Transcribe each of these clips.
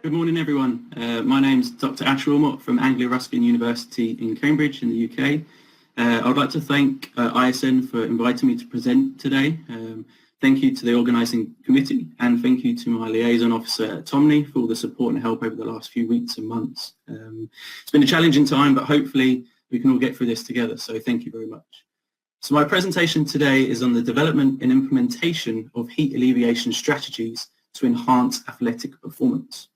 Good morning, everyone. My name's Dr. Ash Willmott from Anglia-Ruskin University in Cambridge in the UK. I would like to thank ISN for inviting me to present today. Thank you to the organising committee, and thank you to my liaison officer at Tomney for all the support and help over the last few weeks and months. It's been a challenging time, but hopefully we can all get through this together, so thank you very much. So my presentation today is on the development and implementation of heat alleviation strategies to enhance athletic performance.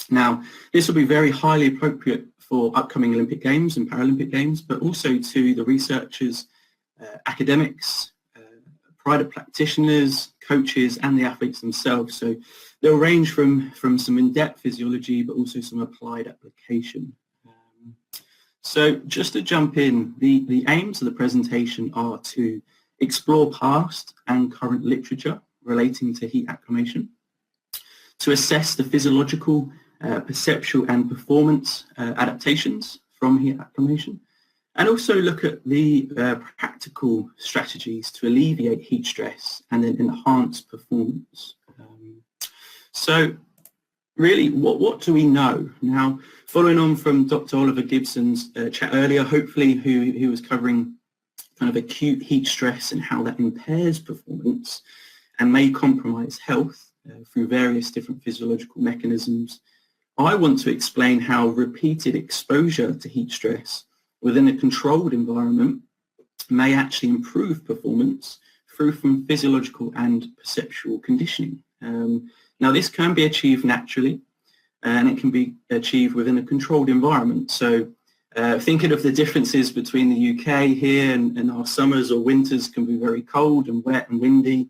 Now, this will be very highly appropriate for upcoming Olympic Games and Paralympic Games, but also to the researchers, academics, private practitioners, coaches, and the athletes themselves. So they'll range from some in-depth physiology, but also some applied application. So just to jump in, the aims of the presentation are to explore past and current literature relating to heat acclimation, to assess the physiological, perceptual and performance adaptations from heat acclimation, and also look at the practical strategies to alleviate heat stress and then enhance performance. So really, what do we know? Now, following on from Dr. Oliver Gibson's chat earlier, hopefully who was covering kind of acute heat stress and how that impairs performance and may compromise health through various different physiological mechanisms, I want to explain how repeated exposure to heat stress within a controlled environment may actually improve performance through from physiological and perceptual conditioning. Now, this can be achieved naturally, and it can be achieved within a controlled environment. So thinking of the differences between the UK here and our summers or winters can be very cold and wet and windy,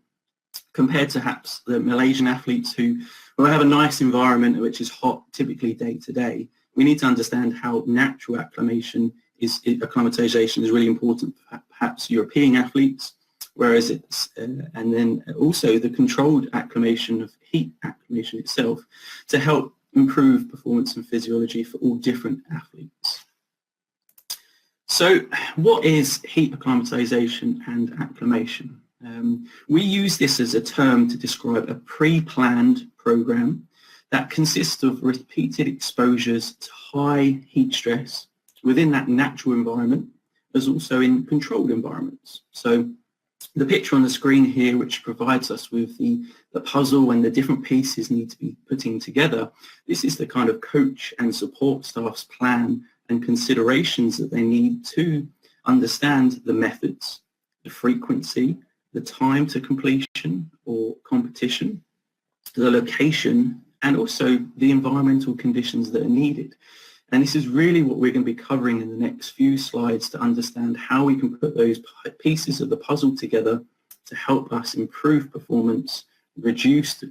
compared to perhaps the Malaysian athletes who have a nice environment which is hot, typically day to day. We need to understand how natural acclimatization is really important for perhaps European athletes, whereas it's, and then also the controlled acclimation of heat acclimation itself to help improve performance and physiology for all different athletes. So what is heat acclimatization and acclimation? We use this as a term to describe a pre-planned program that consists of repeated exposures to high heat stress within that natural environment, as also in controlled environments. So the picture on the screen here, which provides us with the puzzle and the different pieces need to be putting together, this is the kind of coach and support staff's plan and considerations that they need to understand the methods, the frequency, the time to completion or competition, the location, and also the environmental conditions that are needed. And this is really what we're going to be covering in the next few slides to understand how we can put those pieces of the puzzle together to help us improve performance, reduce the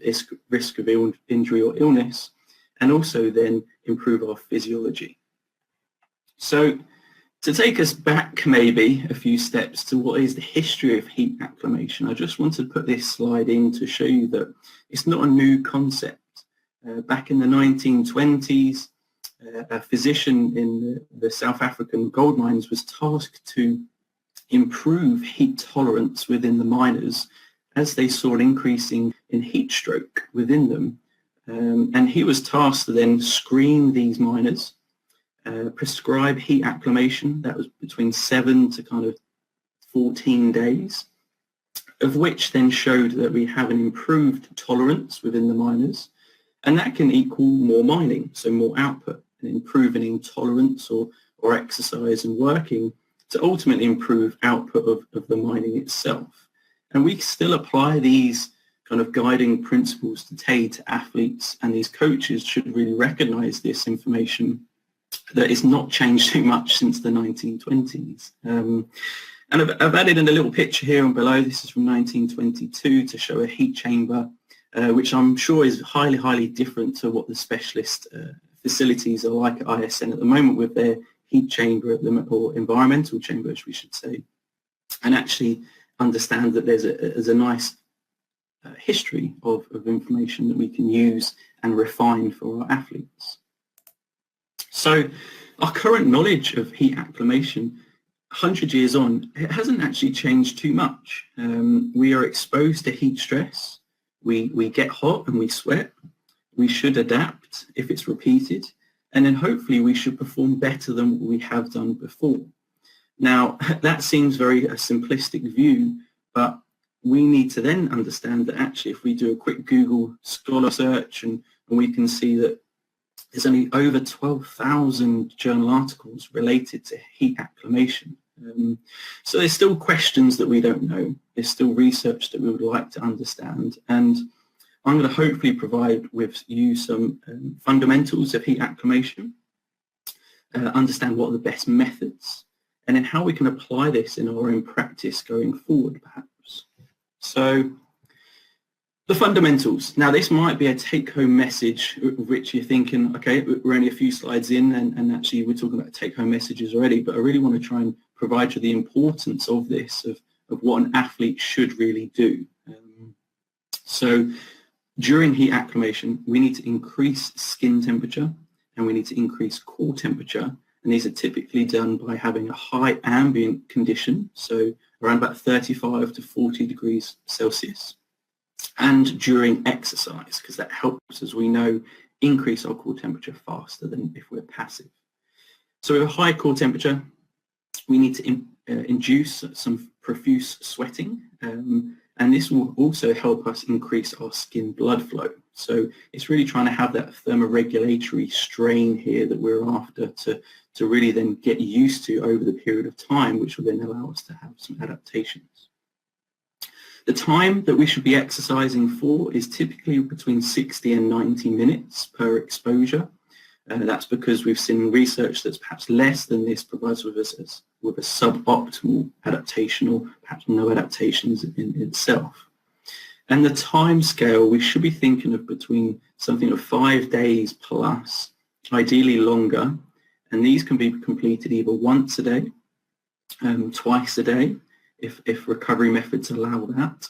risk of injury or illness, and also then improve our physiology. So to take us back maybe a few steps to what is the history of heat acclimation, I just wanted to put this slide in to show you that it's not a new concept. Back in the 1920s, a physician in the South African gold mines was tasked to improve heat tolerance within the miners as they saw an increasing in heat stroke within them. And he was tasked to then screen these miners, prescribe heat acclimation that was between 7 to kind of 14 days, of which then showed that we have an improved tolerance within the miners, and that can equal more mining, so more output, and improving in tolerance or exercise and working to ultimately improve output of the mining itself. And we still apply these kind of guiding principles today to athletes, and these coaches should really recognize this information that it's not changed too much since the 1920s. And I've added in a little picture here and below. This is from 1922 to show a heat chamber, which I'm sure is highly, highly different to what the specialist facilities are like at ISN at the moment with their heat chamber or environmental chambers, we should say, and actually understand that there's a nice history of information that we can use and refine for our athletes. So our current knowledge of heat acclimation 100 years on, it hasn't actually changed too much. We are exposed to heat stress. We get hot and we sweat. we should adapt if it's repeated, and then hopefully we should perform better than what we have done before. Now, that seems very a simplistic view, but we need to then understand that actually if we do a quick Google Scholar search and we can see that there's only over 12,000 journal articles related to heat acclimation. So there's still questions that we don't know. There's still research that we would like to understand. And I'm going to hopefully provide with you some fundamentals of heat acclimation, understand what are the best methods, and then how we can apply this in our own practice going forward, perhaps. So the fundamentals. Now, this might be a take-home message, which you're thinking, okay, we're only a few slides in, and actually we're talking about take-home messages already, but I really want to try and provide you the importance of this, of what an athlete should really do. So during heat acclimation, we need to increase skin temperature and we need to increase core temperature. And these are typically done by having a high ambient condition, so around about 35 to 40 degrees Celsius. And during exercise, because that helps, as we know, increase our core temperature faster than if we're passive. So with a high core temperature, we need to induce some profuse sweating, and this will also help us increase our skin blood flow. So it's really trying to have that thermoregulatory strain here that we're after to really then get used to over the period of time, which will then allow us to have some adaptations. The time that we should be exercising for is typically between 60 and 90 minutes per exposure. That's because we've seen research that's perhaps less than this provides with us with a suboptimal adaptation or perhaps no adaptations in itself. And the time scale, we should be thinking of between something of 5 days plus, ideally longer, and these can be completed either once a day, twice a day, if recovery methods allow that,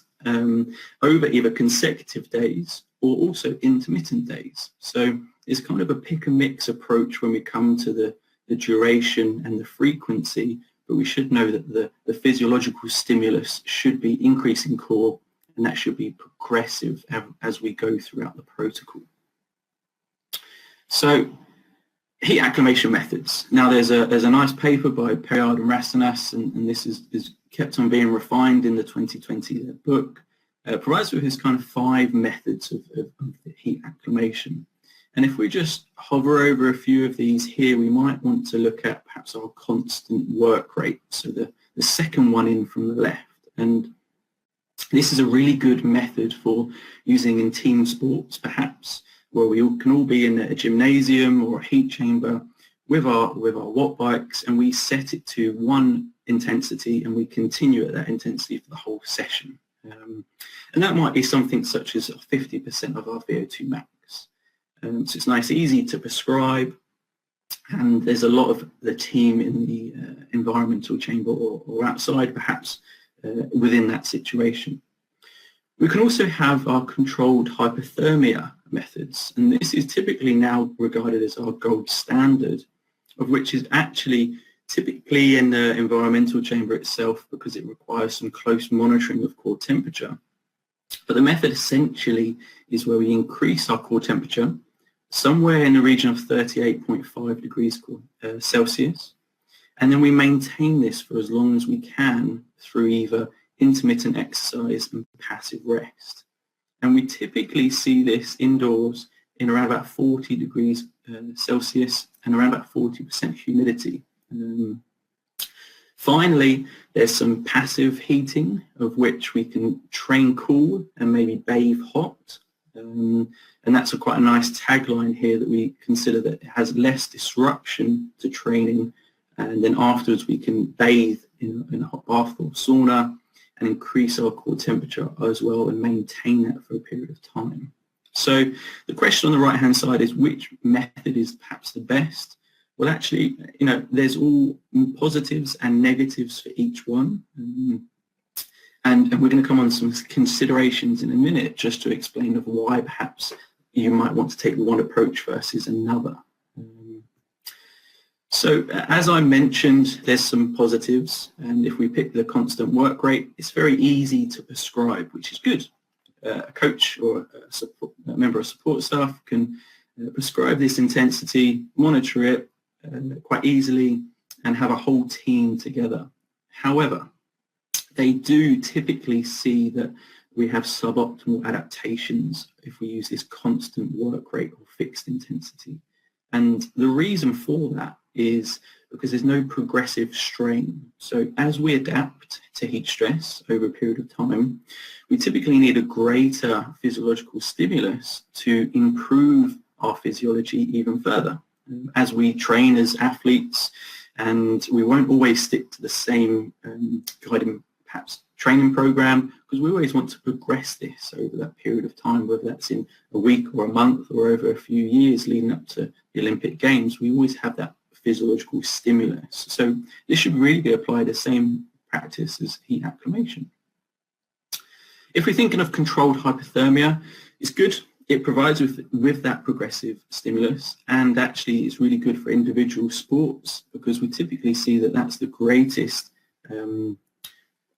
over either consecutive days or also intermittent days. So it's kind of a pick and mix approach when we come to the duration and the frequency, but we should know that the physiological stimulus should be increasing core, and that should be progressive as we go throughout the protocol. So heat acclimation methods. Now there's a nice paper by Perriard and Rastanas, and this is kept on being refined in the 2020 book. Provides with this kind of 5 methods of heat acclimation. And if we just hover over a few of these here, we might want to look at perhaps our constant work rate. So the second one in from the left. And this is a really good method for using in team sports, perhaps, where we can all be in a gymnasium or a heat chamber with our watt bikes, and we set it to 1 intensity and we continue at that intensity for the whole session. And that might be something such as 50% of our VO2 max. So it's nice, easy to prescribe, and there's a lot of the team in the environmental chamber or outside perhaps within that situation. We can also have our controlled hypothermia methods, and this is typically now regarded as our gold standard, of which is actually typically in the environmental chamber itself because it requires some close monitoring of core temperature. But the method essentially is where we increase our core temperature somewhere in the region of 38.5 degrees Celsius, and then we maintain this for as long as we can through either intermittent exercise and passive rest. And we typically see this indoors in around about 40 degrees Celsius and around about 40% humidity. Finally, there's some passive heating, of which we can train cool and maybe bathe hot. And that's quite a nice tagline here, that we consider that it has less disruption to training, and then afterwards we can bathe in a hot bath or sauna and increase our core temperature as well and maintain that for a period of time. So the question on the right hand side is, which method is perhaps the best? Well, actually, there's all positives and negatives for each one. And we're going to come on some considerations in a minute just to explain of why perhaps you might want to take one approach versus another. So as I mentioned, there's some positives, and if we pick the constant work rate, it's very easy to prescribe, which is good. a coach or a member of support staff can prescribe this intensity, monitor it quite easily, and have a whole team together. However, they do typically see that we have suboptimal adaptations if we use this constant work rate or fixed intensity. And the reason for that is because there's no progressive strain. So as we adapt to heat stress over a period of time, we typically need a greater physiological stimulus to improve our physiology even further. As we train as athletes, and we won't always stick to the same guiding, perhaps, training program, because we always want to progress this over that period of time, whether that's in a week or a month or over a few years leading up to the Olympic Games. We always have that physiological stimulus. So this should really be applied the same practice as heat acclimation. If we're thinking of controlled hypothermia, it's good. It provides with that progressive stimulus, and actually it's really good for individual sports because we typically see that that's the greatest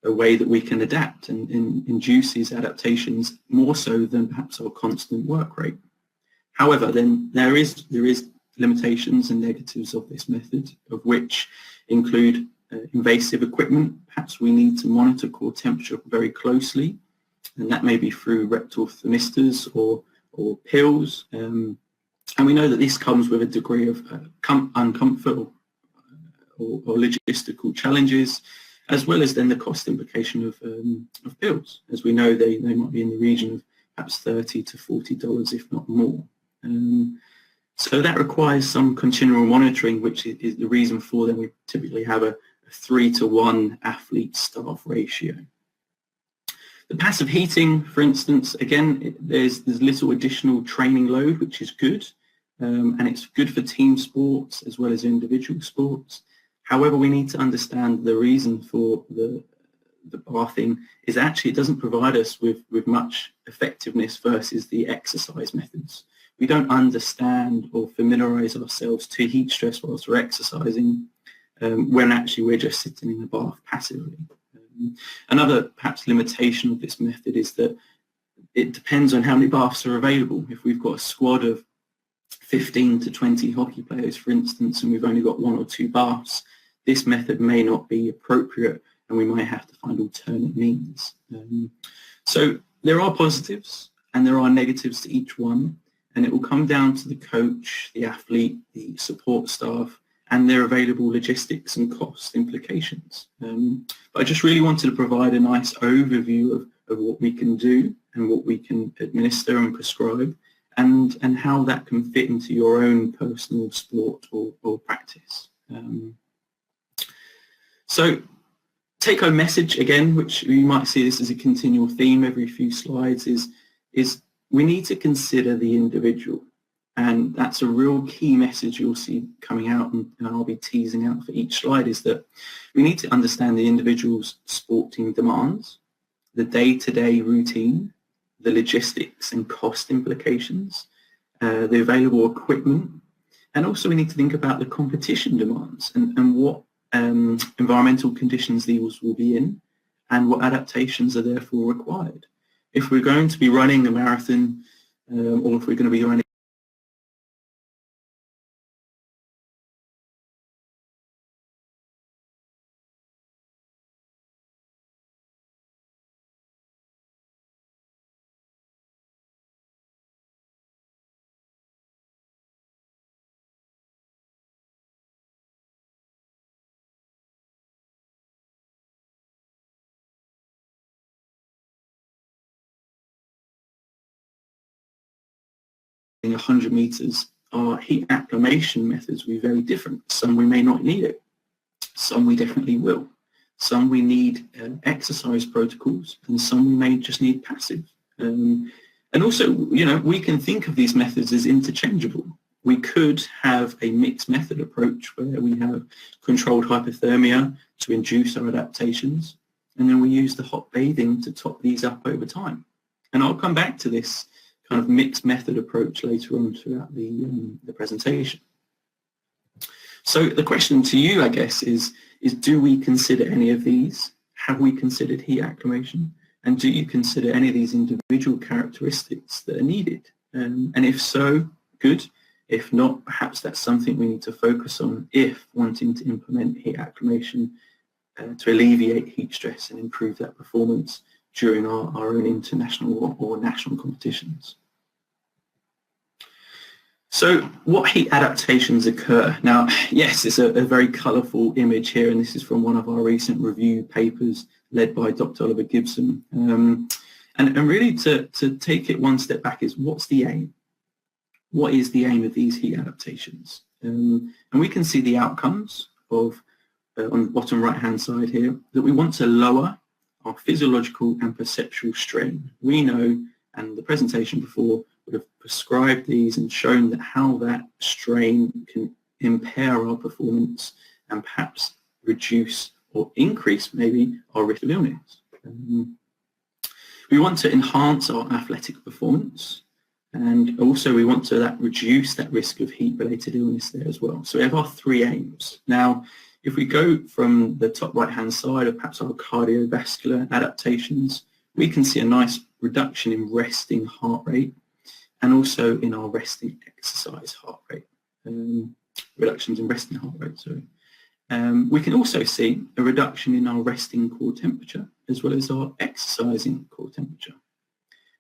a way that we can adapt and induce these adaptations more so than perhaps our constant work rate. However, then there is limitations and negatives of this method, of which include invasive equipment. Perhaps we need to monitor core temperature very closely, and that may be through rectal thermistors or pills. And we know that this comes with a degree of uncomfort or logistical challenges, as well as then the cost implication of pills. As we know, they might be in the region of perhaps $30 to $40, if not more. So that requires some continual monitoring, which is the reason for them we typically have a 3-to-1 athlete-staff ratio. The passive heating, for instance, again, there's little additional training load, which is good, and it's good for team sports as well as individual sports. However, we need to understand the reason for the bathing is actually it doesn't provide us with much effectiveness versus the exercise methods. We don't understand or familiarize ourselves to heat stress whilst we're exercising when actually we're just sitting in the bath passively. Another perhaps limitation of this method is that it depends on how many baths are available. If we've got a squad of 15 to 20 hockey players, for instance, and we've only got 1 or 2 baths, this method may not be appropriate and we might have to find alternate means. So there are positives and there are negatives to each one, and it will come down to the coach, the athlete, the support staff, and their available logistics and cost implications. But I just really wanted to provide a nice overview of what we can do and what we can administer and prescribe, and how that can fit into your own personal sport or practice. So take-home message, again, which you might see this as a continual theme every few slides, is we need to consider the individual. And that's a real key message you'll see coming out, and I'll be teasing out for each slide, is that we need to understand the individual's sporting demands, the day-to-day routine, the logistics and cost implications, the available equipment, and also we need to think about the competition demands and what environmental conditions these will be in and what adaptations are therefore required. If we're going to be running a marathon or if we're going to be running a 100 meters, our heat acclimation methods will be very different. Some we may not need it, some we definitely will. Some we need exercise protocols, and some we may just need passive. And also, you know, we can think of these methods as interchangeable. We could have a mixed method approach where we have controlled hypothermia to induce our adaptations, and then we use the hot bathing to top these up over time. And I'll come back to this kind of mixed method approach later on throughout the presentation. So the question to you, I guess, is do we consider any of these? Have we considered heat acclimation? And do you consider any of these individual characteristics that are needed? And if so, good. If not, perhaps that's something we need to focus on if wanting to implement heat acclimation to alleviate heat stress and improve that performance during our own international or national competitions. So what heat adaptations occur? Now, yes, it's a very colourful image here, and this is from one of our recent review papers led by Dr. Oliver Gibson. And really to take it one step back is, what's the aim? What is the aim of these heat adaptations? And we can see the outcomes of, on the bottom right-hand side here, that we want to lower our physiological and perceptual strain. We know, and the presentation before would have prescribed these and shown that how that strain can impair our performance and perhaps reduce or increase maybe our risk of illness. We want to enhance our athletic performance, and also we want to reduce that risk of heat-related illness there as well. So we have our three aims. Now, if we go from the top right-hand side of perhaps our cardiovascular adaptations, we can see a nice reduction in resting heart rate and also in our resting exercise heart rate, reductions in resting heart rate, sorry. We can also see a reduction in our resting core temperature as well as our exercising core temperature.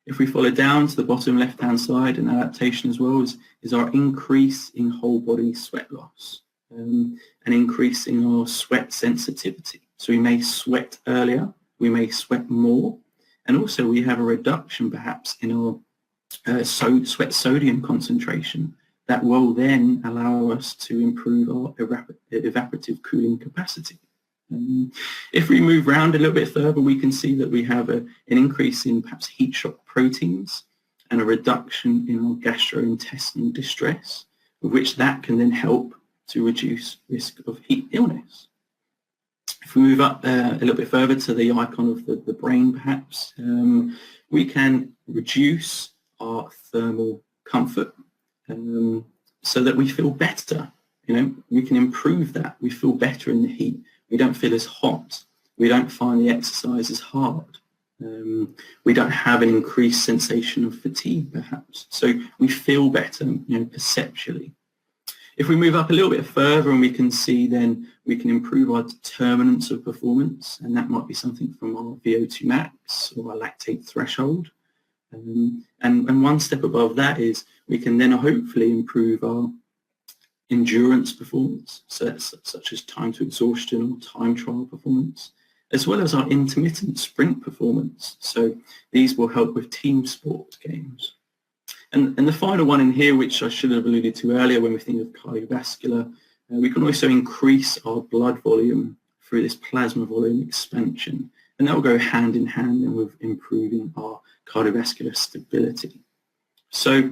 If we follow down to the bottom left-hand side, an adaptation as well is our increase in whole body sweat loss, and increasing our sweat sensitivity. So we may sweat earlier, we may sweat more, and also we have a reduction perhaps in our sweat sodium concentration that will then allow us to improve our evaporative cooling capacity. If we move around a little bit further, we can see that we have an increase in perhaps heat shock proteins and a reduction in our gastrointestinal distress, of which that can then help to reduce risk of heat illness. If we move up a little bit further to the icon of the brain perhaps, we can reduce our thermal comfort so that we feel better. We can improve that. We feel better in the heat. We don't feel as hot. We don't find the exercise as hard. We don't have an increased sensation of fatigue perhaps. So we feel better, perceptually. If we move up a little bit further, and we can see then we can improve our determinants of performance, and that might be something from our VO2 max or our lactate threshold. And one step above that is we can then hopefully improve our endurance performance, so that's such as time to exhaustion or time trial performance, as well as our intermittent sprint performance. So these will help with team sport games. And the final one in here, which I should have alluded to earlier when we think of cardiovascular, we can also increase our blood volume through this plasma volume expansion, and that will go hand in hand with improving our cardiovascular stability. So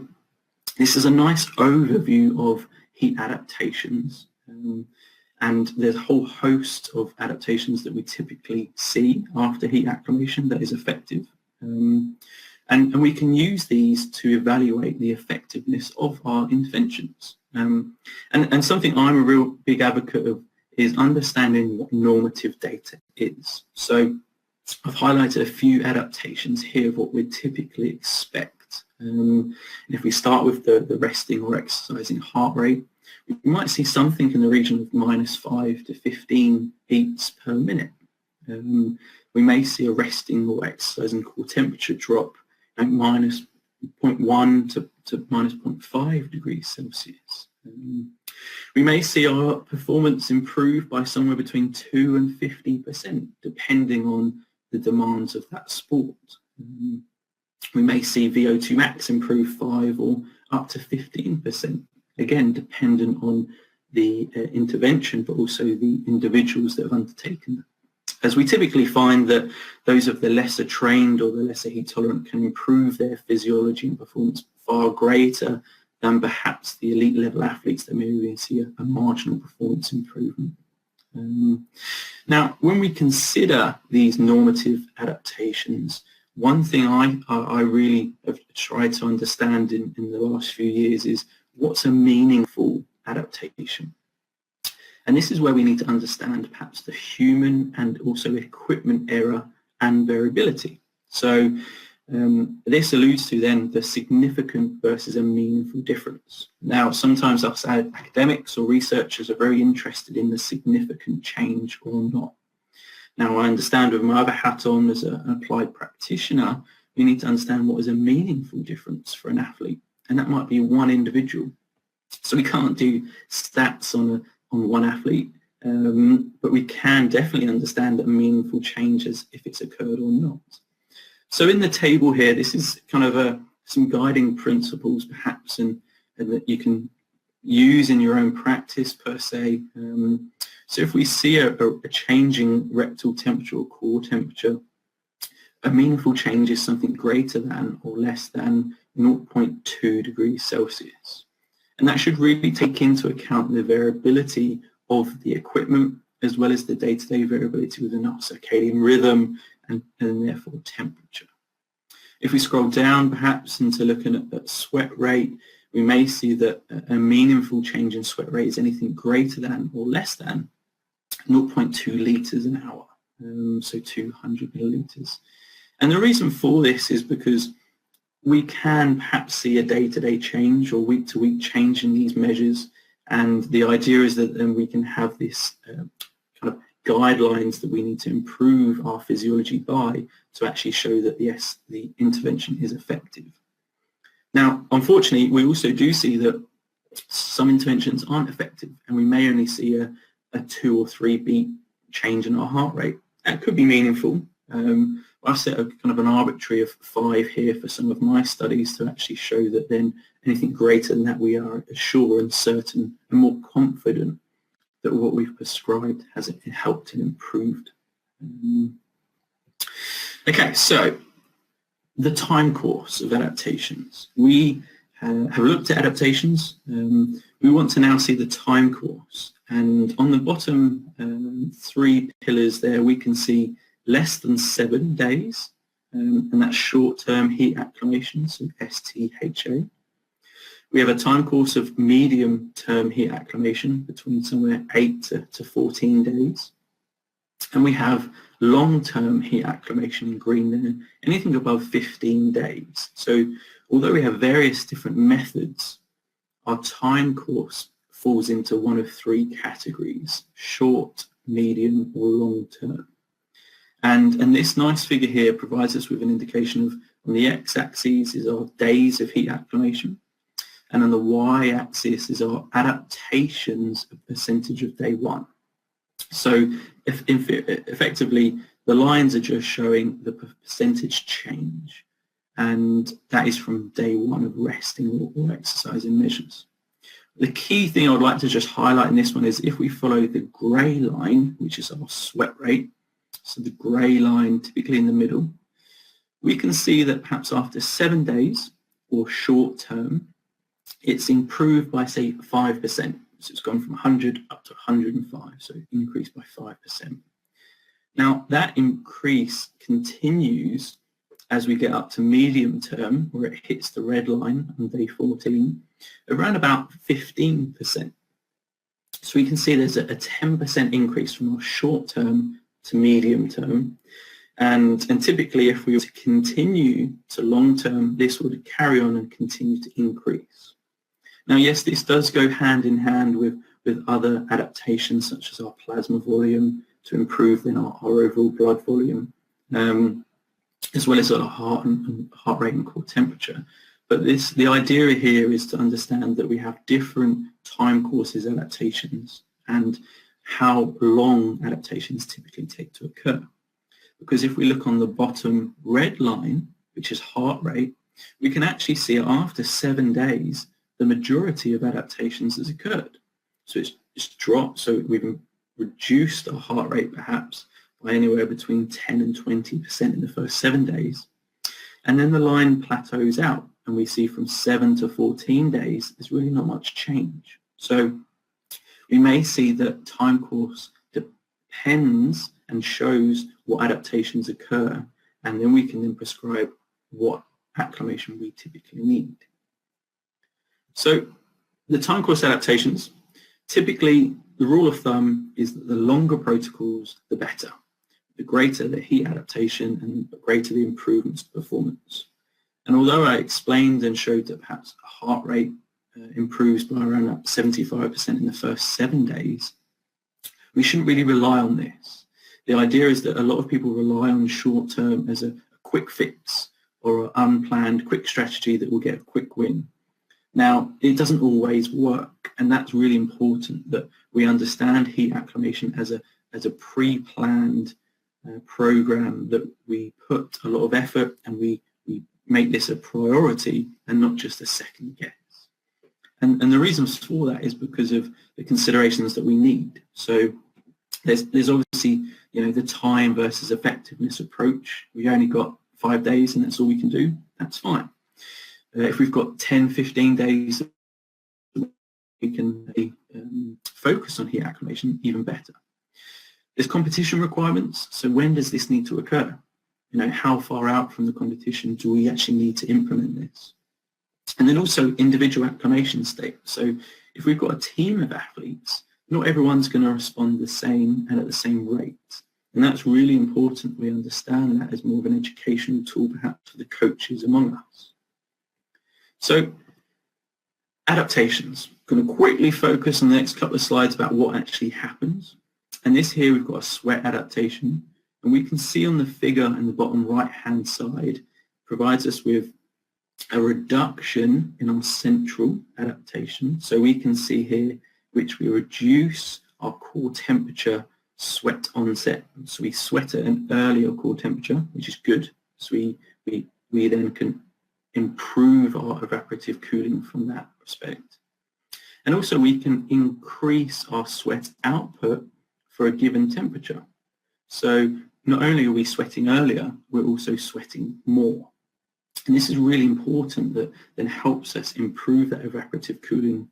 this is a nice overview of heat adaptations, and there's a whole host of adaptations that we typically see after heat acclimation that is effective. And we can use these to evaluate the effectiveness of our interventions. And something I'm a real big advocate of is understanding what normative data is. So I've highlighted a few adaptations here of what we'd typically expect. And if we start with the resting or exercising heart rate, we might see something in the region of -5 to 15 beats per minute. We may see a resting or exercising core temperature drop at -0.1 to -0.5 degrees Celsius. We may see our performance improve by somewhere between 2 and 50%, depending on the demands of that sport. We may see VO2 max improve 5 or up to 15%, again, dependent on the intervention, but also the individuals that have undertaken it. As we typically find that those of the lesser trained or the lesser heat tolerant can improve their physiology and performance far greater than perhaps the elite level athletes that maybe see a marginal performance improvement. Now, when we consider these normative adaptations, one thing I really have tried to understand in the last few years is what's a meaningful adaptation. And this is where we need to understand perhaps the human and also equipment error and variability. So this alludes to then the significant versus a meaningful difference. Now, sometimes us academics or researchers are very interested in the significant change or not. Now, I understand with my other hat on as an applied practitioner, we need to understand what is a meaningful difference for an athlete, and that might be one individual. So we can't do stats on one athlete, but we can definitely understand that meaningful changes if it's occurred or not. So in the table here, this is kind of some guiding principles perhaps, and that you can use in your own practice per se. So if we see a changing rectal temperature or core temperature, a meaningful change is something greater than or less than 0.2 degrees Celsius. And that should really take into account the variability of the equipment as well as the day-to-day variability within our circadian rhythm and therefore temperature. If we scroll down perhaps into looking at sweat rate, we may see that a meaningful change in sweat rate is anything greater than or less than 0.2 litres an hour, so 200 millilitres. And the reason for this is because we can perhaps see a day-to-day change or week-to-week change in these measures, and the idea is that then we can have this kind of guidelines that we need to improve our physiology by to actually show that yes, the intervention is effective. Now, unfortunately, we also do see that some interventions aren't effective, and we may only see a 2 or 3 beat change in our heart rate. That could be meaningful. I've set a kind of an arbitrary of 5 here for some of my studies to actually show that then anything greater than that we are sure and certain and more confident that what we've prescribed has helped and improved. Okay, so the time course of adaptations. We have looked at adaptations. We want to now see the time course. And on the bottom 3 pillars there, we can see less than 7 days, and that's short-term heat acclimation, so STHA. We have a time course of medium-term heat acclimation between somewhere 8 to 14 days. And we have long-term heat acclimation in green there, anything above 15 days. So although we have various different methods, our time course falls into one of 3 categories: short, medium, or long-term. And this nice figure here provides us with an indication of, on the x-axis is our days of heat acclimation, and on the y-axis is our adaptations of percentage of day 1. So effectively, the lines are just showing the percentage change, and that is from day 1 of resting or exercising measures. The key thing I would like to just highlight in this one is if we follow the grey line, which is our sweat rate, so the grey line typically in the middle, we can see that perhaps after 7 days or short term, it's improved by say 5%. So it's gone from 100 up to 105, so increased by 5%. Now that increase continues as we get up to medium term, where it hits the red line on day 14, around about 15%. So we can see there's a 10% increase from our short term to medium term, and typically if we were to continue to long term, this would carry on and continue to increase. Now yes, this does go hand in hand with other adaptations such as our plasma volume to improve then our overall blood volume, as well as our heart rate and core temperature. But the idea here is to understand that we have different time courses adaptations and how long adaptations typically take to occur. Because if we look on the bottom red line, which is heart rate, we can actually see after 7 days, the majority of adaptations has occurred. So it's dropped, so we've reduced our heart rate perhaps by anywhere between 10 and 20% in the first 7 days. And then the line plateaus out, and we see from 7 to 14 days, there's really not much change. So we may see that time course depends and shows what adaptations occur, and then we can then prescribe what acclimation we typically need. So the time course adaptations, typically the rule of thumb is that the longer protocols, the better, the greater the heat adaptation and the greater the improvements to performance. And although I explained and showed that perhaps heart rate improves by around 75% in the first 7 days, we shouldn't really rely on this. The idea is that a lot of people rely on short term as a quick fix or an unplanned quick strategy that will get a quick win. Now, it doesn't always work, and that's really important that we understand heat acclimation as a pre-planned program, that we put a lot of effort and we make this a priority and not just a second guess. And the reasons for that is because of the considerations that we need. So there's obviously, the time versus effectiveness approach. We only got 5 days and that's all we can do. That's fine. If we've got 10, 15 days, we can focus on heat acclimation even better. There's competition requirements. So when does this need to occur? How far out from the competition do we actually need to implement this? And then also individual acclimation state. So if we've got a team of athletes, not everyone's going to respond the same and at the same rate. And that's really important. We understand that as more of an educational tool perhaps for the coaches among us. So adaptations. I'm going to quickly focus on the next couple of slides about what actually happens. And this here, we've got a sweat adaptation. And we can see on the figure in the bottom right-hand side, provides us with a reduction in our central adaptation. So we can see here, which we reduce our core temperature sweat onset. So we sweat at an earlier core temperature, which is good. So we then can improve our evaporative cooling from that respect. And also we can increase our sweat output for a given temperature. So not only are we sweating earlier, we're also sweating more. And this is really important, that then helps us improve that evaporative cooling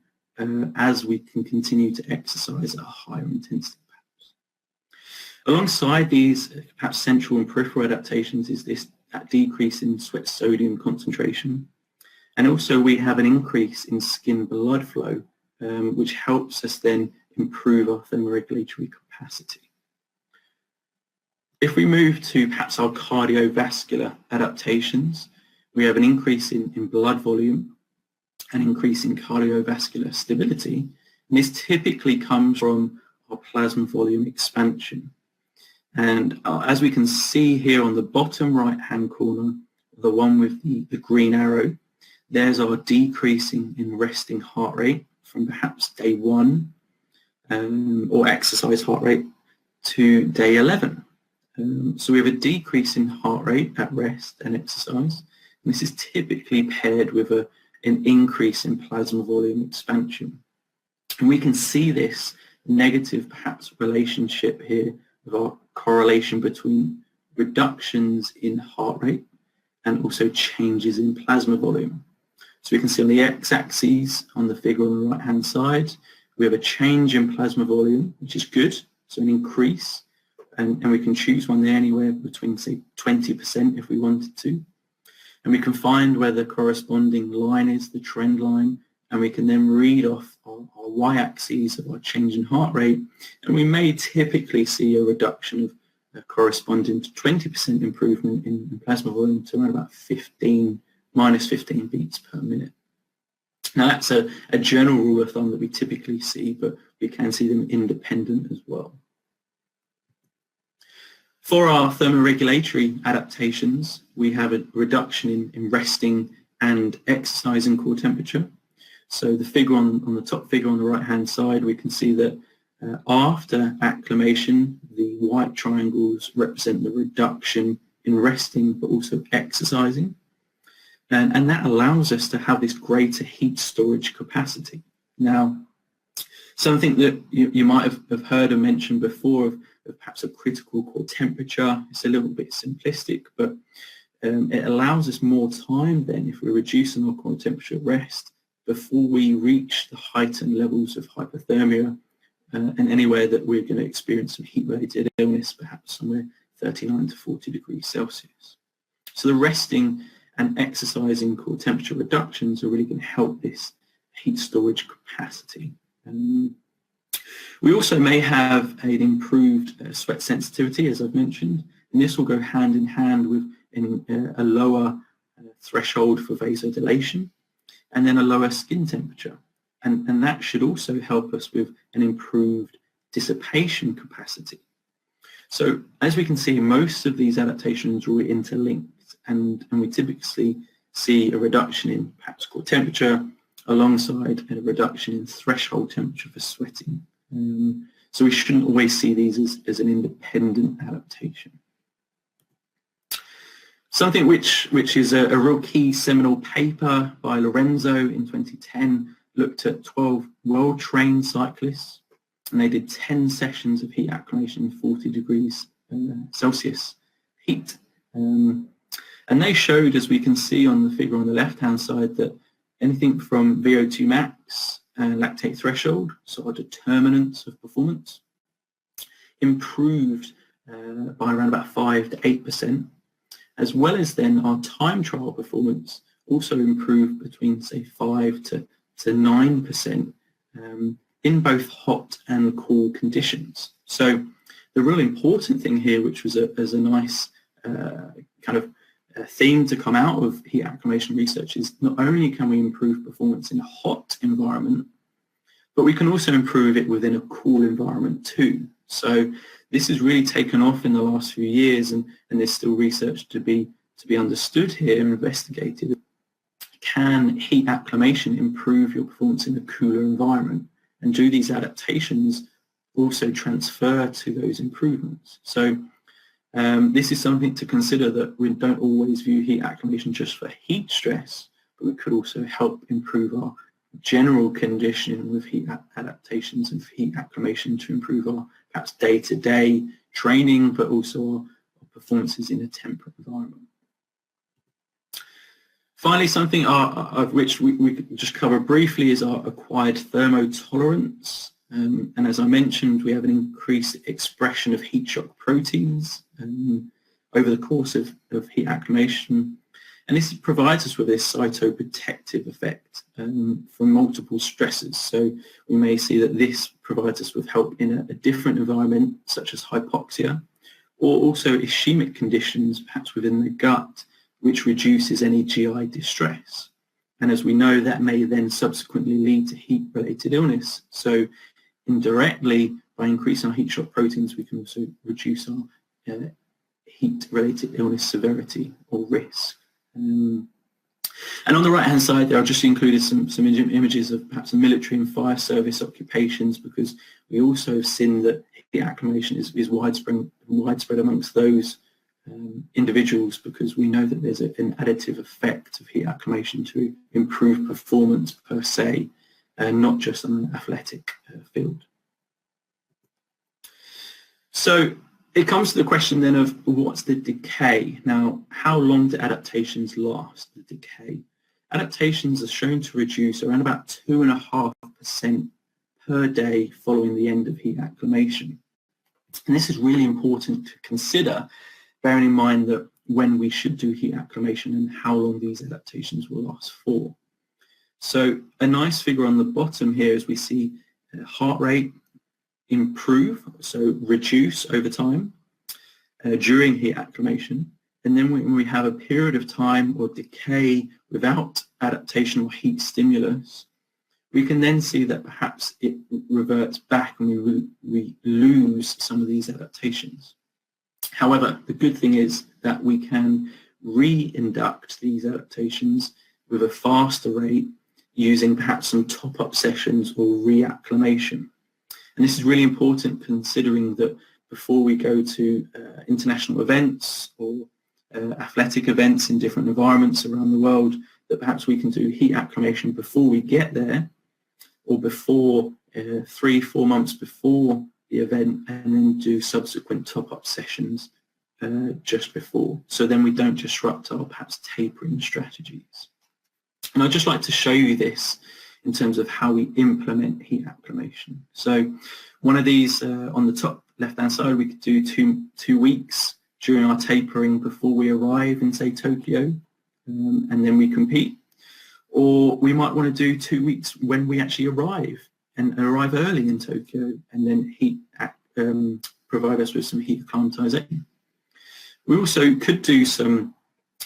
as we can continue to exercise at a higher intensity. Alongside these perhaps central and peripheral adaptations is that decrease in sweat sodium concentration. And also we have an increase in skin blood flow, which helps us then improve our thermoregulatory capacity. If we move to perhaps our cardiovascular adaptations, we have an increase in blood volume, an increase in cardiovascular stability, and this typically comes from our plasma volume expansion. And as we can see here on the bottom right-hand corner, the one with the green arrow, there's our decreasing in resting heart rate from perhaps day 1 or exercise heart rate to day 11. So we have a decrease in heart rate at rest and exercise. And this is typically paired with an increase in plasma volume expansion. And we can see this negative perhaps relationship here of our correlation between reductions in heart rate and also changes in plasma volume. So we can see on the x-axis on the figure on the right-hand side, we have a change in plasma volume, which is good, so an increase. And we can choose one there anywhere between, say, 20% if we wanted to. And we can find where the corresponding line is, the trend line, and we can then read off our y-axis of our change in heart rate. And we may typically see a reduction of corresponding to 20% improvement in plasma volume to around about minus 15 beats per minute. Now that's a general rule of thumb that we typically see, but we can see them independent as well. For our thermoregulatory adaptations, we have a reduction in resting and exercising core temperature. So the figure on the top figure on the right-hand side, we can see that after acclimation, the white triangles represent the reduction in resting but also exercising. And that allows us to have this greater heat storage capacity. Now, something that you might have heard or mentioned before of perhaps a critical core temperature. It's a little bit simplistic, but it allows us more time then if we're reducing our core temperature at rest before we reach the heightened levels of hypothermia and anywhere that we're going to experience some heat-related illness, perhaps somewhere 39 to 40 degrees Celsius. So the resting and exercising core temperature reductions are really going to help this heat storage capacity. We also may have an improved sweat sensitivity, as I've mentioned, and this will go hand in hand with a lower threshold for vasodilation and then a lower skin temperature. And that should also help us with an improved dissipation capacity. So as we can see, most of these adaptations are interlinked, and we typically see a reduction in perhaps core temperature alongside a reduction in threshold temperature for sweating. So we shouldn't always see these as an independent adaptation. Something which is a real key seminal paper by Lorenzo in 2010 looked at 12 well-trained cyclists, and they did 10 sessions of heat acclimation in 40 degrees Celsius heat. And they showed, as we can see on the figure on the left-hand side, that anything from VO2 max and lactate threshold, so our determinants of performance, improved by around about 5 to 8%, as well as then our time trial performance also improved between, say, 5 to 9% in both hot and cool conditions. So the real important thing here, which was a nice kind of theme to come out of heat acclimation research, is not only can we improve performance in a hot environment, but we can also improve it within a cool environment too. So this has really taken off in the last few years, and there's still research to be understood here and investigated. Can heat acclimation improve your performance in a cooler environment? And do these adaptations also transfer to those improvements? So this is something to consider, that we don't always view heat acclimation just for heat stress, but we could also help improve our general conditioning with heat adaptations and heat acclimation to improve our perhaps day-to-day training, but also our performances in a temperate environment. Finally, something of which we could just cover briefly is our acquired thermotolerance. And as I mentioned, we have an increased expression of heat shock proteins over the course of heat acclimation. And this provides us with this cytoprotective effect from multiple stresses. So we may see that this provides us with help in a different environment, such as hypoxia, or also ischemic conditions, perhaps within the gut, which reduces any GI distress. And as we know, that may then subsequently lead to heat-related illness. So indirectly, by increasing our heat shock proteins, we can also reduce our heat-related illness severity or risk. And on the right-hand side there, I've just included some images of perhaps military and fire service occupations, because we also have seen that heat acclimation is widespread amongst those individuals, because we know that there's an additive effect of heat acclimation to improve performance per se, and not just on an athletic field. So it comes to the question then of what's the decay? Now, how long do adaptations last, the decay? Adaptations are shown to reduce around about 2.5% per day following the end of heat acclimation. And this is really important to consider, bearing in mind that when we should do heat acclimation and how long these adaptations will last for. So a nice figure on the bottom here is we see heart rate improve, so reduce over time during heat acclimation. And then when we have a period of time or decay without adaptation or heat stimulus, we can then see that perhaps it reverts back and we lose some of these adaptations. However, the good thing is that we can re-induct these adaptations with a faster rate using perhaps some top-up sessions or re-acclimation. And this is really important, considering that before we go to international events or athletic events in different environments around the world, that perhaps we can do heat acclimation before we get there, or before 3-4 months before the event, and then do subsequent top-up sessions just before. So then we don't disrupt our perhaps tapering strategies. And I'd just like to show you this in terms of how we implement heat acclimation. So one of these on the top left-hand side, we could do two weeks during our tapering before we arrive in, say, Tokyo, and then we compete. Or we might want to do 2 weeks when we actually arrive and arrive early in Tokyo, and then provide us with some heat acclimatization. We also could do some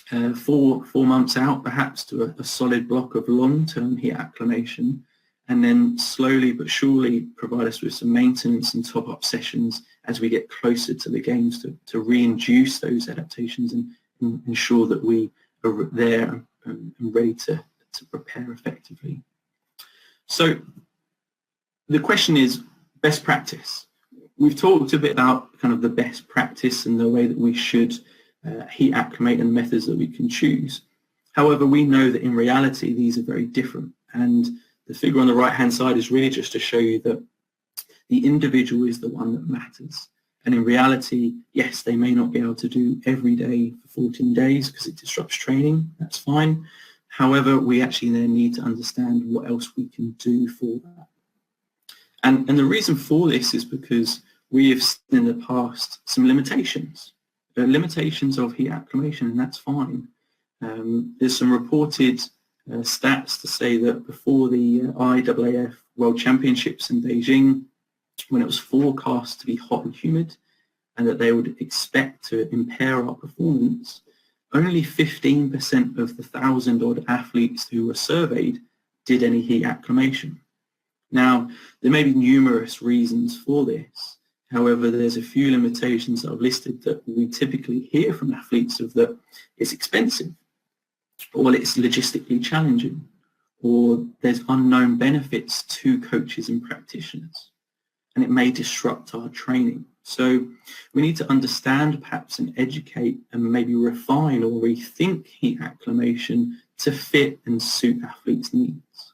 4 months out, perhaps, to a solid block of long-term heat acclimation, and then slowly but surely provide us with some maintenance and top-up sessions as we get closer to the games to reinduce those adaptations and ensure that we are there and ready to prepare effectively. So the question is best practice. We've talked a bit about kind of the best practice and the way that we should heat acclimate and methods that we can choose. However, we know that in reality these are very different, and the figure on the right hand side is really just to show you that the individual is the one that matters. And in reality, yes, they may not be able to do every day for 14 days because it disrupts training, that's fine. However, we actually then need to understand what else we can do for that. And the reason for this is because we have seen in the past some limitations. There are limitations of heat acclimation, and that's fine. There's some reported stats to say that before the IAAF World Championships in Beijing, when it was forecast to be hot and humid, and that they would expect to impair our performance, only 15% of the 1,000-odd athletes who were surveyed did any heat acclimation. Now, there may be numerous reasons for this. However, there's a few limitations that I've listed that we typically hear from athletes of that it's expensive, or it's logistically challenging, or there's unknown benefits to coaches and practitioners, and it may disrupt our training. So we need to understand perhaps and educate and maybe refine or rethink heat acclimation to fit and suit athletes' needs.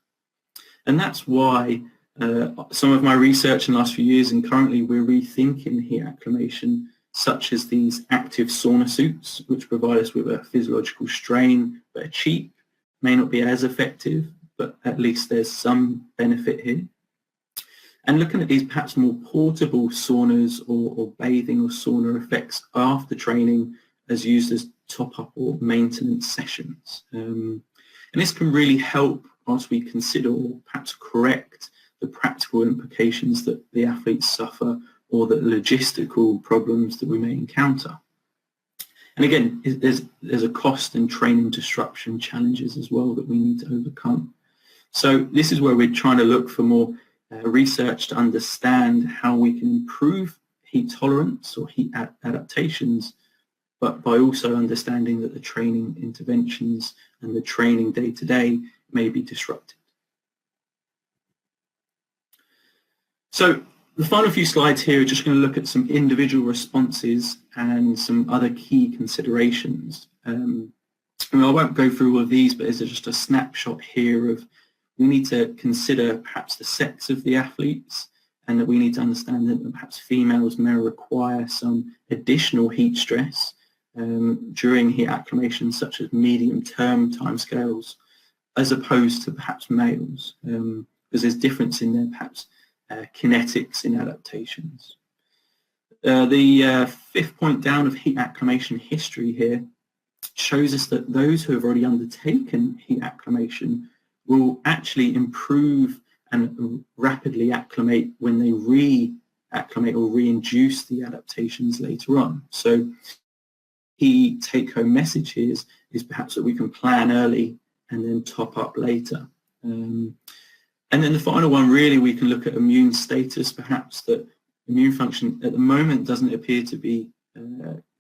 And that's why some of my research in the last few years, and currently we're rethinking heat acclimation, such as these active sauna suits, which provide us with a physiological strain, but are cheap, may not be as effective, but at least there's some benefit here. And looking at these perhaps more portable saunas or bathing or sauna effects after training as used as top-up or maintenance sessions. And this can really help as we consider or perhaps correct the practical implications that the athletes suffer or the logistical problems that we may encounter. And again, there's a cost and training disruption challenges as well that we need to overcome. So this is where we're trying to look for more research to understand how we can improve heat tolerance or heat adaptations, but by also understanding that the training interventions and the training day-to-day may be disrupted. So the final few slides here are just going to look at some individual responses and some other key considerations. I won't go through all of these, but there's just a snapshot here of we need to consider perhaps the sex of the athletes, and that we need to understand that perhaps females may require some additional heat stress during heat acclimation, such as medium-term timescales, as opposed to perhaps males, because there's difference in their perhaps kinetics in adaptations. The fifth point down of heat acclimation history here shows us that those who have already undertaken heat acclimation will actually improve and rapidly acclimate when they re-acclimate or reinduce the adaptations later on. So key take-home message here is perhaps that we can plan early and then top up later. And then the final one, really, we can look at immune status, perhaps that immune function at the moment doesn't appear to be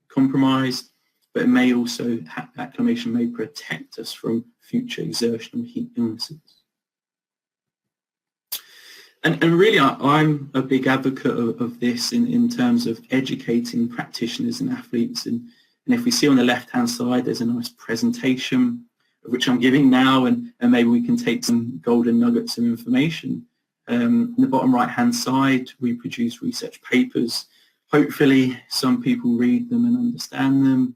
compromised, but it may also, acclimation may protect us from future exertional heat illnesses. And really, I'm a big advocate of this in terms of educating practitioners and athletes. And if we see on the left-hand side, there's a nice presentation which I'm giving now, and maybe we can take some golden nuggets of information. On the bottom right-hand side, we produce research papers. Hopefully, some people read them and understand them.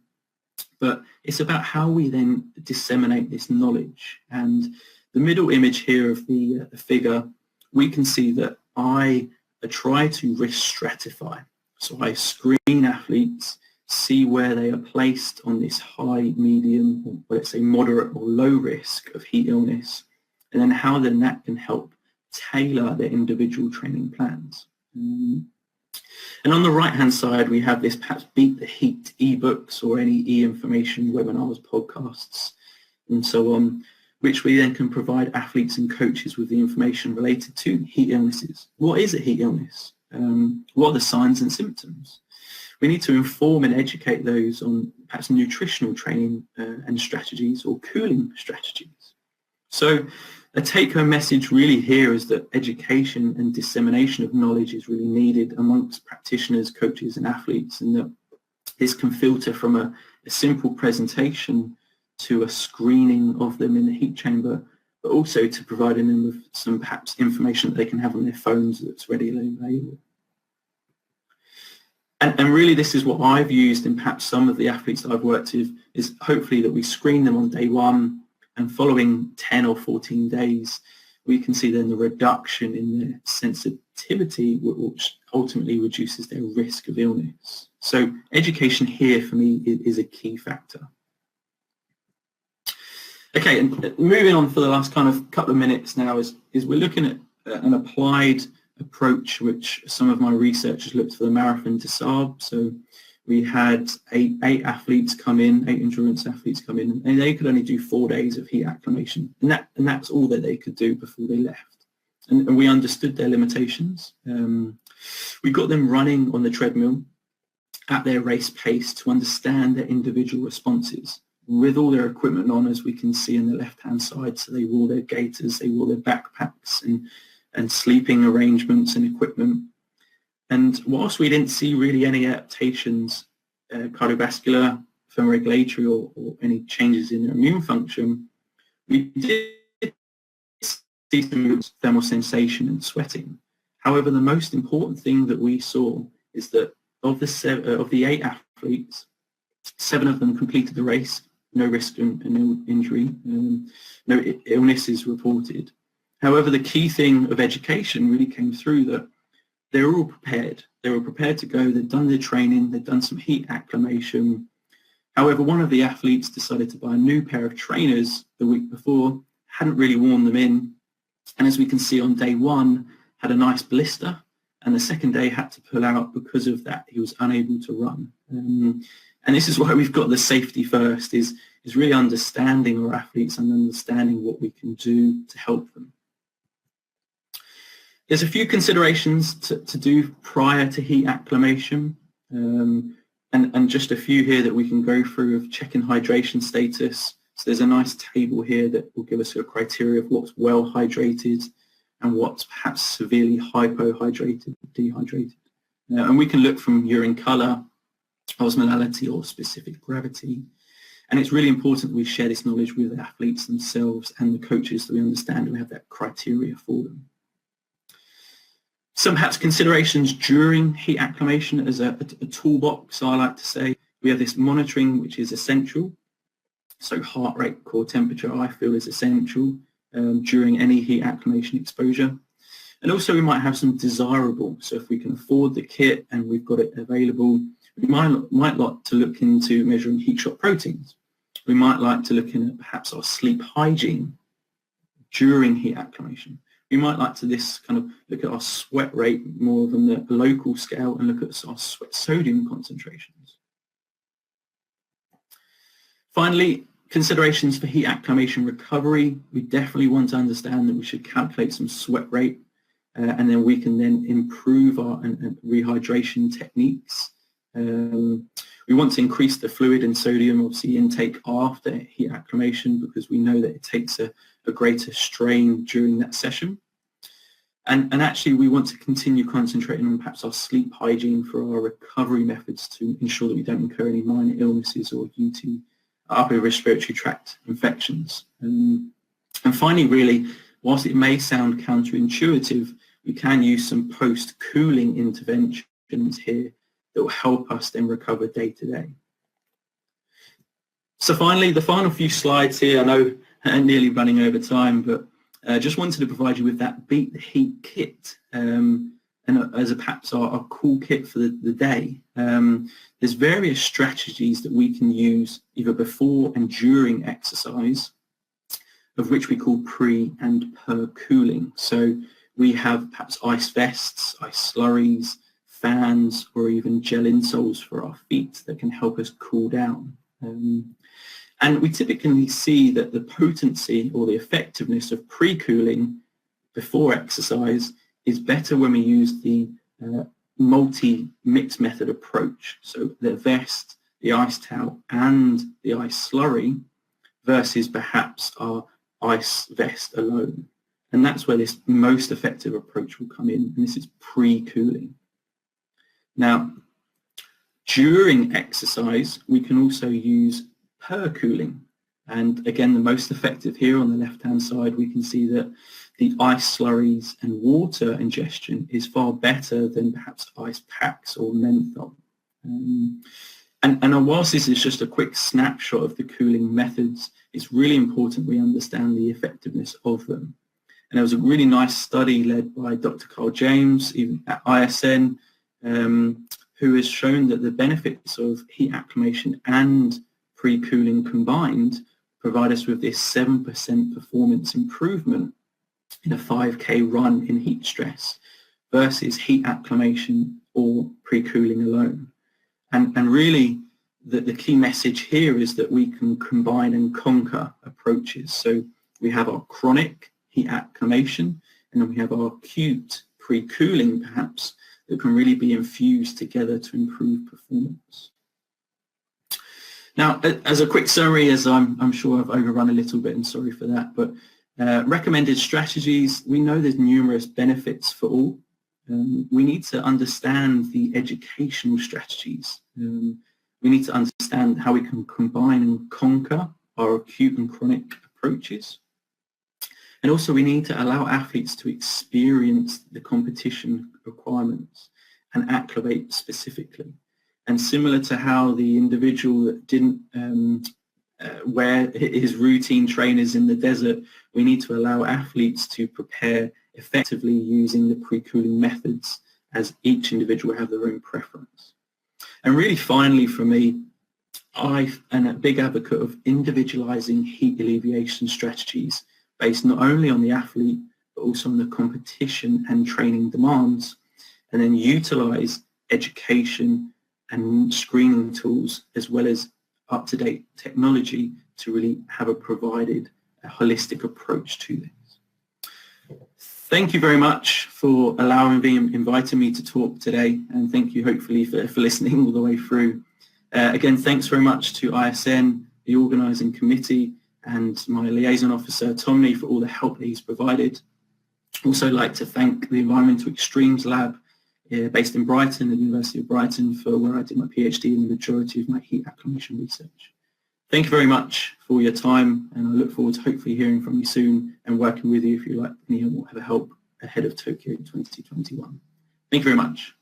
But it's about how we then disseminate this knowledge. And the middle image here of the figure, we can see that I try to risk stratify. So I screen athletes, see where they are placed on this high, medium, or let's say moderate or low risk of heat illness, and then how then that can help tailor their individual training plans. And on the right-hand side, we have this perhaps Beat the Heat ebooks or any e-information, webinars, podcasts, and so on, which we then can provide athletes and coaches with the information related to heat illnesses. What is a heat illness? What are the signs and symptoms? We need to inform and educate those on perhaps nutritional training and strategies or cooling strategies. So a take-home message really here is that education and dissemination of knowledge is really needed amongst practitioners, coaches and athletes, and that this can filter from a simple presentation to a screening of them in the heat chamber, but also to providing them with some perhaps information that they can have on their phones that's readily available. And really this is what I've used in perhaps some of the athletes that I've worked with, is hopefully that we screen them on day one, and following 10 or 14 days, we can see then the reduction in their sensitivity, which ultimately reduces their risk of illness. So education here for me is a key factor. Okay, and moving on for the last kind of couple of minutes now is we're looking at an applied approach which some of my researchers looked for the marathon to SARB. So we had eight athletes come in, 8 endurance athletes come in, and they could only do 4 days of heat acclimation, and that's all that they could do before they left. And we understood their limitations. We got them running on the treadmill at their race pace to understand their individual responses with all their equipment on, as we can see on the left-hand side. So they wore their gaiters, they wore their backpacks and sleeping arrangements and equipment. And whilst we didn't see really any adaptations, cardiovascular, thermoregulatory, or any changes in their immune function, we did see some thermal sensation and sweating. However, the most important thing that we saw is that of the 8 athletes, 7 of them completed the race, no risk and no injury, no illness is reported. However, the key thing of education really came through that they were all prepared. They were prepared to go. They'd done their training. They'd done some heat acclimation. However, one of the athletes decided to buy a new pair of trainers the week before, hadn't really worn them in, and as we can see on day 1, had a nice blister, and the second day had to pull out because of that. He was unable to run. And this is why we've got the safety first, is really understanding our athletes and understanding what we can do to help them. There's a few considerations to do prior to heat acclimation, and just a few here that we can go through of checking hydration status. So there's a nice table here that will give us a criteria of what's well hydrated and what's perhaps severely hypohydrated, dehydrated. And we can look from urine colour, osmolality or specific gravity. And it's really important that we share this knowledge with the athletes themselves and the coaches so we understand and we have that criteria for them. Some perhaps considerations during heat acclimation as a toolbox, I like to say. We have this monitoring which is essential. So heart rate, core temperature, I feel is essential during any heat acclimation exposure. And also we might have some desirable. So if we can afford the kit and we've got it available, we might like to look into measuring heat shock proteins. We might like to look in at perhaps our sleep hygiene during heat acclimation. We might like to look at our sweat rate more than the local scale and look at our sweat sodium concentrations. Finally, considerations for heat acclimation recovery. We definitely want to understand that we should calculate some sweat rate and then we can then improve our rehydration techniques. We want to increase the fluid and sodium obviously intake after heat acclimation because we know that it takes a greater strain during that session. And actually we want to continue concentrating on perhaps our sleep hygiene for our recovery methods to ensure that we don't incur any minor illnesses or upper respiratory tract infections. And finally, really, whilst it may sound counterintuitive, we can use some post-cooling interventions here that will help us then recover day to day. So finally, the final few slides here, I know I'm nearly running over time, but just wanted to provide you with that Beat the Heat kit and as perhaps our cool kit for the day. There's various strategies that we can use either before and during exercise, of which we call pre and per cooling. So we have perhaps ice vests, ice slurries, fans, or even gel insoles for our feet that can help us cool down. And we typically see that the potency or the effectiveness of pre-cooling before exercise is better when we use the multi-mix method approach. So the vest, the ice towel, and the ice slurry versus perhaps our ice vest alone. And that's where this most effective approach will come in, and this is pre-cooling. Now, during exercise, we can also use per-cooling. And again, the most effective here on the left-hand side, we can see that the ice slurries and water ingestion is far better than perhaps ice packs or menthol. And whilst this is just a quick snapshot of the cooling methods, it's really important we understand the effectiveness of them. And there was a really nice study led by Dr. Carl James, even at ISN, who has shown that the benefits of heat acclimation and pre-cooling combined provide us with this 7% performance improvement in a 5K run in heat stress versus heat acclimation or pre-cooling alone. And really, the key message here is that we can combine and conquer approaches. So we have our chronic heat acclimation, and then we have our acute pre-cooling, perhaps, that can really be infused together to improve performance. Now, as a quick summary, as I'm sure I've overrun a little bit, and sorry for that, but recommended strategies, we know there's numerous benefits for all. We need to understand the educational strategies. We need to understand how we can combine and conquer our acute and chronic approaches. And also we need to allow athletes to experience the competition requirements and acclimate specifically. And similar to how the individual that didn't wear his routine trainers in the desert, we need to allow athletes to prepare effectively using the pre-cooling methods, as each individual have their own preference. And really finally for me, I am a big advocate of individualizing heat alleviation strategies based not only on the athlete, but also on the competition and training demands, and then utilize education and screening tools as well as up-to-date technology to really have a holistic approach to this. Thank you very much for inviting me to talk today, and thank you hopefully for listening all the way through. Again, thanks very much to ISN, the organising committee, and my liaison officer, Tommy, for all the help that he's provided. Also like to thank the Environmental Extremes Lab based in Brighton, at the University of Brighton, for where I did my PhD and the majority of my heat acclimation research. Thank you very much for your time, and I look forward to hopefully hearing from you soon and working with you if you like any more help ahead of Tokyo 2021. Thank you very much.